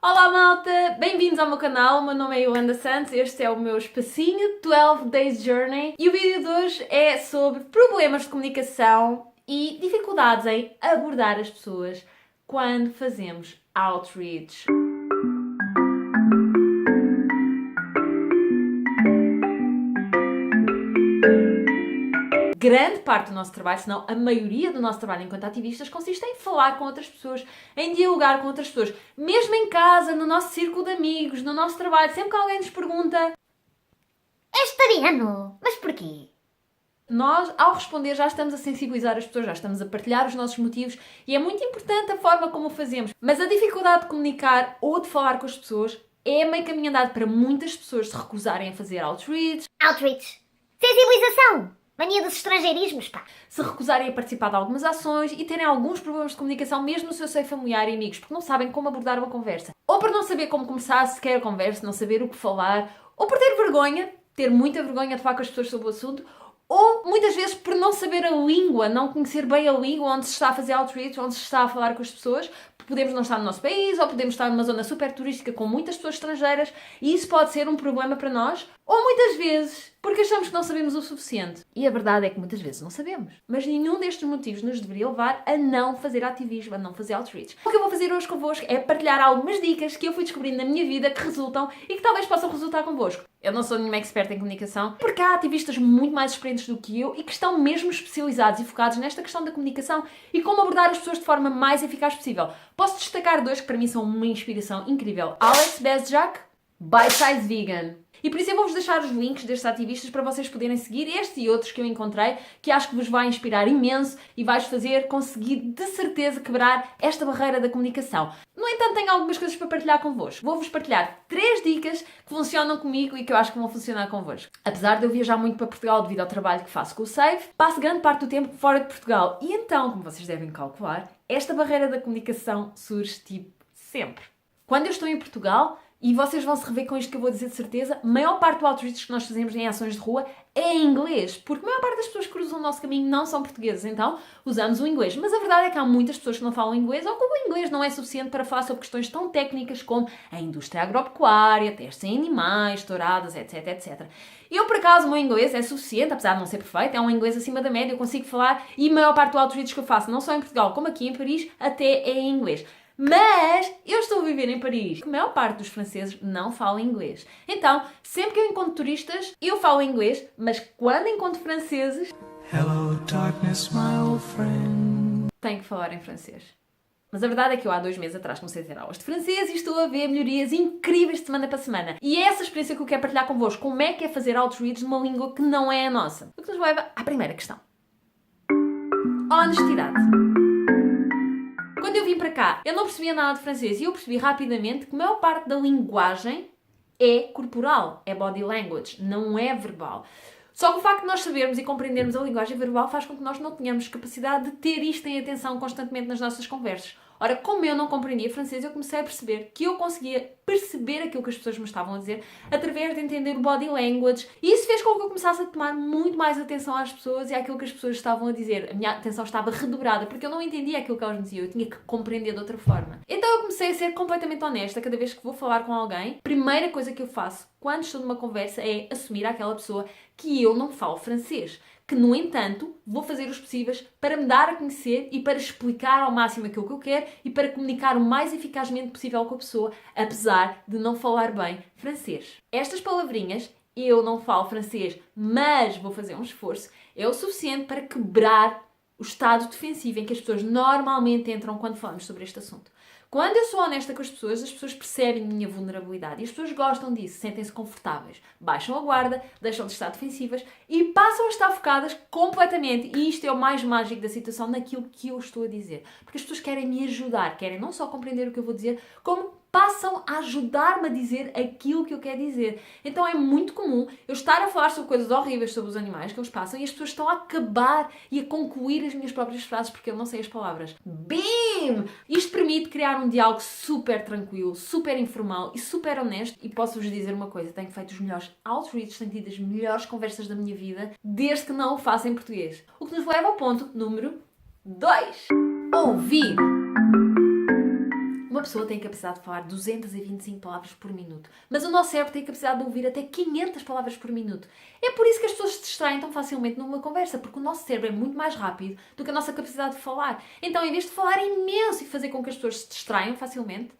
Olá malta, bem-vindos ao meu canal, o meu nome é Yolanda Santos, este é o meu espacinho 12 Days Journey e o vídeo de hoje é sobre problemas de comunicação e dificuldades em abordar as pessoas quando fazemos outreach. Grande parte do nosso trabalho, se não a maioria do nosso trabalho enquanto ativistas, consiste em falar com outras pessoas, em dialogar com outras pessoas, mesmo em casa, no nosso círculo de amigos, no nosso trabalho, sempre que alguém nos pergunta, És vegetariano? Mas porquê? nós, ao responder, já estamos a sensibilizar as pessoas, já estamos a partilhar os nossos motivos e é muito importante a forma como o fazemos. Mas a dificuldade de comunicar ou de falar com as pessoas é meio caminho andado para muitas pessoas se recusarem a fazer outreach, Outreach. Sensibilização. Mania dos estrangeirismos, pá. se recusarem a participar de algumas ações e terem alguns problemas de comunicação mesmo no seu seio familiar e amigos, porque não sabem como abordar uma conversa. Ou por não saber como começar sequer a conversa, não saber o que falar, ou por ter vergonha, ter muita vergonha de falar com as pessoas sobre o assunto, ou muitas vezes por não saber a língua, não conhecer bem a língua onde se está a fazer outreach, onde se está a falar com as pessoas. Podemos não estar no nosso país, ou podemos estar numa zona super turística com muitas pessoas estrangeiras e isso pode ser um problema para nós. Ou muitas vezes porque achamos que não sabemos o suficiente. E a verdade é que muitas vezes não sabemos. Mas nenhum destes motivos nos deveria levar a não fazer ativismo, a não fazer outreach. O que eu vou fazer hoje convosco é partilhar algumas dicas que eu fui descobrindo na minha vida que resultam e que talvez possam resultar convosco. Eu não sou nenhuma experta em comunicação, porque há ativistas muito mais experientes do que eu e que estão mesmo especializados e focados nesta questão da comunicação e como abordar as pessoas de forma mais eficaz possível. Posso destacar dois que para mim são uma inspiração incrível. Alex Bezjak, Bite Size Vegan. E por isso eu vou-vos deixar os links destes ativistas para vocês poderem seguir este e outros que eu encontrei, que acho que vos vai inspirar imenso e vais fazer conseguir de certeza quebrar esta barreira da comunicação. No entanto, tenho algumas coisas para partilhar convosco. Vou-vos partilhar 3 dicas que funcionam comigo e que eu acho que vão funcionar convosco. Apesar de eu viajar muito para Portugal devido ao trabalho que faço com o Save, passo grande parte do tempo fora de Portugal. E então, como vocês devem calcular, esta barreira da comunicação surge tipo sempre. Quando eu estou em Portugal, e vocês vão se rever com isto que eu vou dizer de certeza, a maior parte do outreach que nós fazemos em ações de rua é em inglês, porque a maior parte das pessoas que cruzam o nosso caminho não são portugueses, então usamos o inglês. Mas a verdade é que há muitas pessoas que não falam inglês ou que o inglês não é suficiente para falar sobre questões tão técnicas como a indústria agropecuária, testes em animais, touradas, etc, etc. Eu, por acaso, o meu inglês é suficiente, apesar de não ser perfeito, é um inglês acima da média, eu consigo falar e a maior parte do outreach que eu faço, não só em Portugal como aqui em Paris, até é em inglês. Mas eu estou a viver em Paris. A maior parte dos franceses não fala inglês. Então, sempre que eu encontro turistas, eu falo inglês, mas quando encontro franceses, Hello, darkness, my old friend. tenho que falar em francês. Mas a verdade é que eu há 2 meses atrás comecei a ter aulas de francês e estou a ver melhorias incríveis de semana para semana. E é essa experiência que eu quero partilhar convosco. Como é que é fazer outreach numa língua que não é a nossa? O que nos leva à primeira questão. Honestidade. Quando eu vim para cá, eu não percebia nada de francês e eu percebi rapidamente que a maior parte da linguagem é corporal, é body language, não é verbal. Só que o facto de nós sabermos e compreendermos a linguagem verbal faz com que nós não tenhamos capacidade de ter isto em atenção constantemente nas nossas conversas. Ora, como eu não compreendia francês, eu comecei a perceber que eu conseguia perceber aquilo que as pessoas me estavam a dizer através de entender o body language. E isso fez com que eu começasse a tomar muito mais atenção às pessoas e àquilo que as pessoas estavam a dizer. A minha atenção estava redobrada, porque eu não entendia aquilo que elas me diziam, eu tinha que compreender de outra forma. Então eu comecei a ser completamente honesta cada vez que vou falar com alguém. Primeira coisa que eu faço quando estou numa conversa é assumir àquela pessoa que eu não falo francês. Que, no entanto, vou fazer os possíveis para me dar a conhecer e para explicar ao máximo aquilo que eu quero e para comunicar o mais eficazmente possível com a pessoa, apesar de não falar bem francês. Estas palavrinhas, eu não falo francês, mas vou fazer um esforço, é o suficiente para quebrar o estado defensivo em que as pessoas normalmente entram quando falamos sobre este assunto. Quando eu sou honesta com as pessoas percebem a minha vulnerabilidade e as pessoas gostam disso, sentem-se confortáveis, baixam a guarda, deixam de estar defensivas e passam a estar focadas completamente. E isto é o mais mágico da situação, naquilo que eu estou a dizer. Porque as pessoas querem me ajudar, querem não só compreender o que eu vou dizer, como passam a ajudar-me a dizer aquilo que eu quero dizer. Então é muito comum eu estar a falar sobre coisas horríveis sobre os animais que eles passam e as pessoas estão a acabar e a concluir as minhas próprias frases porque eu não sei as palavras. BIM! Isto permite criar um diálogo super tranquilo, super informal e super honesto. E posso-vos dizer uma coisa, tenho feito os melhores outreach, tenho tido as melhores conversas da minha vida desde que não o faço em português. O que nos leva ao ponto número 2. Ouvir. Uma pessoa tem a capacidade de falar 225 palavras por minuto, mas o nosso cérebro tem a capacidade de ouvir até 500 palavras por minuto. É por isso que as pessoas se distraem tão facilmente numa conversa, porque o nosso cérebro é muito mais rápido do que a nossa capacidade de falar. Então, em vez de falar imenso e fazer com que as pessoas se distraiam facilmente,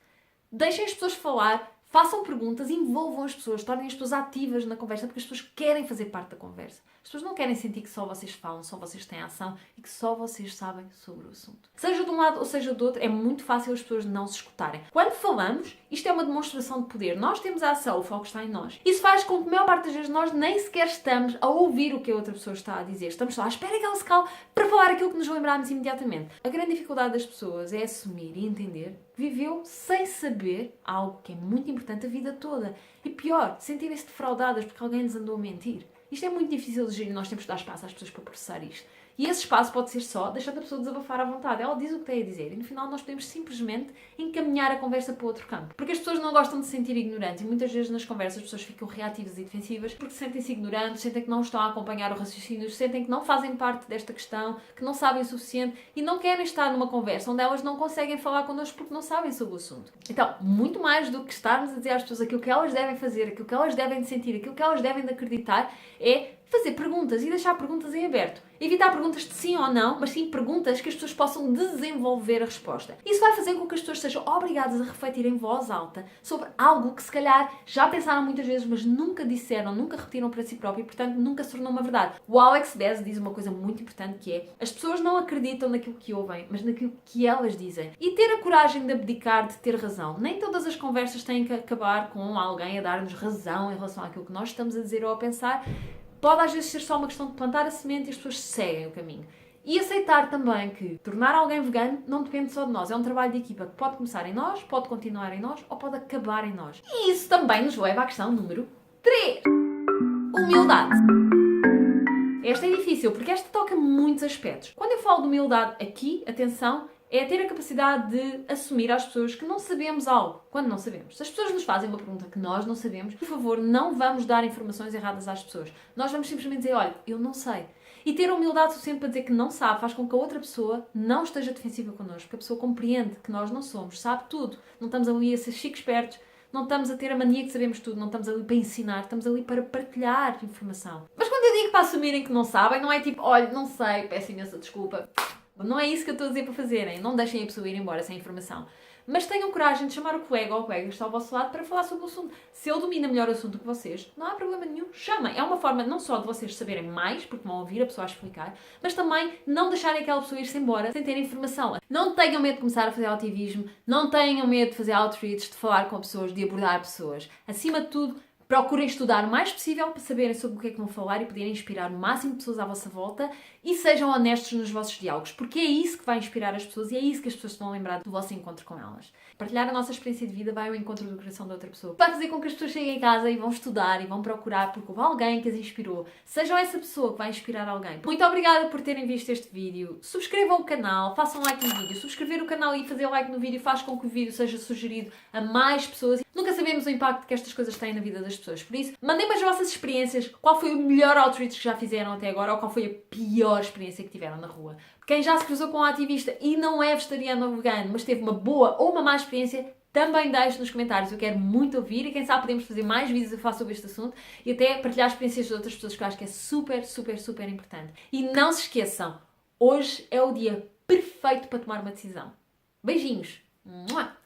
deixem as pessoas falar, façam perguntas, envolvam as pessoas, tornem as pessoas ativas na conversa, porque as pessoas querem fazer parte da conversa. As pessoas não querem sentir que só vocês falam, só vocês têm ação e que só vocês sabem sobre o assunto. Seja de um lado ou seja do outro, é muito fácil as pessoas não se escutarem. Quando falamos, isto é uma demonstração de poder. Nós temos a ação, o foco está em nós. Isso faz com que a maior parte das vezes nós nem sequer estamos a ouvir o que a outra pessoa está a dizer. Estamos só à espera que ela se cale para falar aquilo que nos lembrarmos imediatamente. A grande dificuldade das pessoas é assumir e entender que viveu sem saber algo que é muito importante a vida toda. E pior, sentirem-se defraudadas porque alguém lhes andou a mentir. Isto é muito difícil de gerir, nós temos de dar espaço às pessoas para processar isto. E esse espaço pode ser só deixando a pessoa desabafar à vontade. Ela diz o que tem a dizer e no final nós podemos simplesmente encaminhar a conversa para outro campo. Porque as pessoas não gostam de se sentir ignorantes e muitas vezes nas conversas as pessoas ficam reativas e defensivas porque sentem-se ignorantes, sentem que não estão a acompanhar o raciocínio, sentem que não fazem parte desta questão, que não sabem o suficiente e não querem estar numa conversa onde elas não conseguem falar connosco porque não sabem sobre o assunto. Então, muito mais do que estarmos a dizer às pessoas aquilo que elas devem fazer, aquilo que elas devem de sentir, aquilo que elas devem de acreditar, é fazer perguntas e deixar perguntas em aberto. Evitar perguntas de sim ou não, mas sim perguntas que as pessoas possam desenvolver a resposta. Isso vai fazer com que as pessoas sejam obrigadas a refletir em voz alta sobre algo que se calhar já pensaram muitas vezes, mas nunca disseram, nunca repetiram para si próprio e, portanto, nunca se tornou uma verdade. O Alex Bez diz uma coisa muito importante que é: as pessoas não acreditam naquilo que ouvem, mas naquilo que elas dizem. E ter a coragem de abdicar de ter razão. Nem todas as conversas têm que acabar com alguém a dar-nos razão em relação àquilo que nós estamos a dizer ou a pensar. Pode às vezes ser só uma questão de plantar a semente e as pessoas seguem o caminho. E aceitar também que tornar alguém vegano não depende só de nós. É um trabalho de equipa que pode começar em nós, pode continuar em nós ou pode acabar em nós. E isso também nos leva à questão número 3. Humildade. Esta é difícil porque esta toca muitos aspectos. Quando eu falo de humildade aqui, atenção, é ter a capacidade de assumir às pessoas que não sabemos algo, quando não sabemos. Se as pessoas nos fazem uma pergunta que nós não sabemos, por favor, não vamos dar informações erradas às pessoas. Nós vamos simplesmente dizer, olha, eu não sei. E ter a humildade suficiente para dizer que não sabe faz com que a outra pessoa não esteja defensiva connosco, porque a pessoa compreende que nós não somos, sabe tudo. Não estamos ali a ser chique espertos, não estamos a ter a mania que sabemos tudo, não estamos ali para ensinar, estamos ali para partilhar informação. Mas quando eu digo para assumirem que não sabem, não é tipo, olha, não sei, peço imensa desculpa. Não é isso que eu estou a dizer para fazerem. Não deixem a pessoa ir embora sem informação. Mas tenham coragem de chamar o colega ou a colega que está ao vosso lado para falar sobre o assunto. Se ele domina melhor o assunto que vocês, não há problema nenhum. Chamem. É uma forma não só de vocês saberem mais, porque vão ouvir a pessoa a explicar, mas também não deixarem aquela pessoa ir-se embora sem ter informação. Não tenham medo de começar a fazer ativismo. Não tenham medo de fazer outreach, de falar com pessoas, de abordar pessoas. Acima de tudo, procurem estudar o mais possível para saberem sobre o que é que vão falar e poderem inspirar o máximo de pessoas à vossa volta e sejam honestos nos vossos diálogos, porque é isso que vai inspirar as pessoas e é isso que as pessoas estão a lembrar do vosso encontro com elas. Partilhar a nossa experiência de vida vai ao encontro do coração da outra pessoa. Vai fazer com que as pessoas cheguem em casa e vão estudar e vão procurar porque houve alguém que as inspirou. Sejam essa pessoa que vai inspirar alguém. Muito obrigada por terem visto este vídeo. Subscrevam o canal, façam like no vídeo. Subscrever o canal e fazer like no vídeo faz com que o vídeo seja sugerido a mais pessoas. Nunca sabemos o impacto que estas coisas têm na vida das pessoas. Por isso, mandem-me as vossas experiências. Qual foi o melhor outreach que já fizeram até agora ou qual foi a pior experiência que tiveram na rua? Quem já se cruzou com um ativista e não é vegetariano ou vegano, mas teve uma boa ou uma má experiência, também deixe nos comentários. Eu quero muito ouvir e quem sabe podemos fazer mais vídeos a falar sobre este assunto e até partilhar experiências de outras pessoas que eu acho que é super, super, super importante. E não se esqueçam, hoje é o dia perfeito para tomar uma decisão. Beijinhos! Mua!